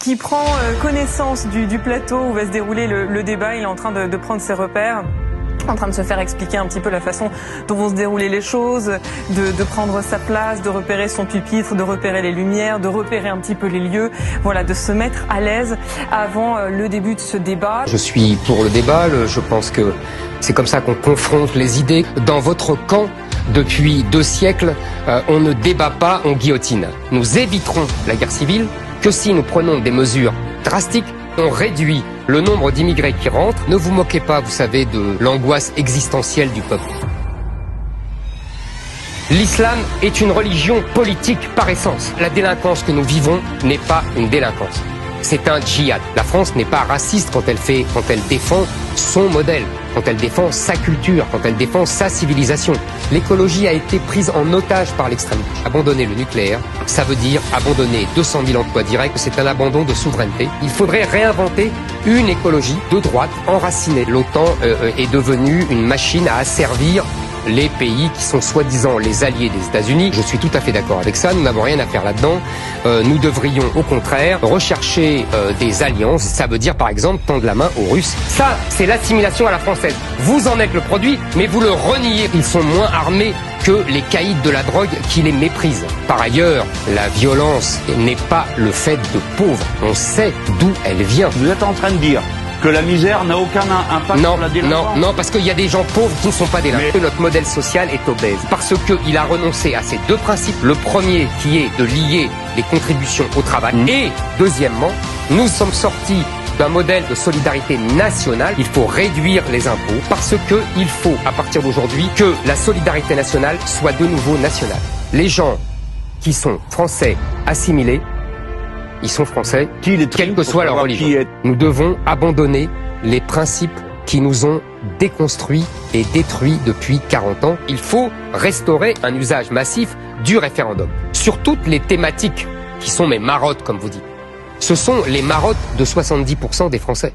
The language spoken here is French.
qui prend connaissance du plateau où va se dérouler le débat. Il est en train de prendre ses repères, en train de se faire expliquer un petit peu la façon dont vont se dérouler les choses, de prendre sa place, de repérer son pupitre, de repérer les lumières, de repérer un petit peu les lieux, voilà, de se mettre à l'aise avant le début de ce débat. Je suis pour le débat, je pense que c'est comme ça qu'on confronte les idées. Dans votre camp, depuis 2 siècles, on ne débat pas, on guillotine. Nous éviterons la guerre civile que si nous prenons des mesures drastiques. On réduit le nombre d'immigrés qui rentrent. Ne vous moquez pas, vous savez, de l'angoisse existentielle du peuple. L'islam est une religion politique par essence. La délinquance que nous vivons n'est pas une délinquance. C'est un djihad. La France n'est pas raciste quand elle défend son modèle, quand elle défend sa culture, quand elle défend sa civilisation. L'écologie a été prise en otage par l'extrême gauche. Abandonner le nucléaire, ça veut dire abandonner 200 000 emplois directs. C'est un abandon de souveraineté. Il faudrait réinventer une écologie de droite enracinée. L'OTAN est devenue une machine à asservir les pays qui sont soi-disant les alliés des États-Unis. Je suis tout à fait d'accord avec ça, nous n'avons rien à faire là-dedans. Nous devrions au contraire rechercher des alliances. Ça veut dire par exemple tendre la main aux Russes. Ça, c'est l'assimilation à la française. Vous en êtes le produit, mais vous le reniez. Ils sont moins armés que les caïds de la drogue qui les méprisent. Par ailleurs, la violence n'est pas le fait de pauvres. On sait d'où elle vient. Vous êtes en train de dire que la misère n'a aucun impact sur la délinquance? Non, parce qu'il y a des gens pauvres qui ne sont pas délinquants. Mais... Notre modèle social est obèse. Parce qu'il a renoncé à ces 2 principes. Le premier qui est de lier les contributions au travail. Et deuxièmement, nous sommes sortis d'un modèle de solidarité nationale. Il faut réduire les impôts parce qu'il faut, à partir d'aujourd'hui, que la solidarité nationale soit de nouveau nationale. Les gens qui sont français assimilés, ils sont français, quelle que soit leur religion. Nous devons abandonner les principes qui nous ont déconstruits et détruits depuis 40 ans. Il faut restaurer un usage massif du référendum. Sur toutes les thématiques qui sont mes marottes, comme vous dites. Ce sont les marottes de 70% des Français.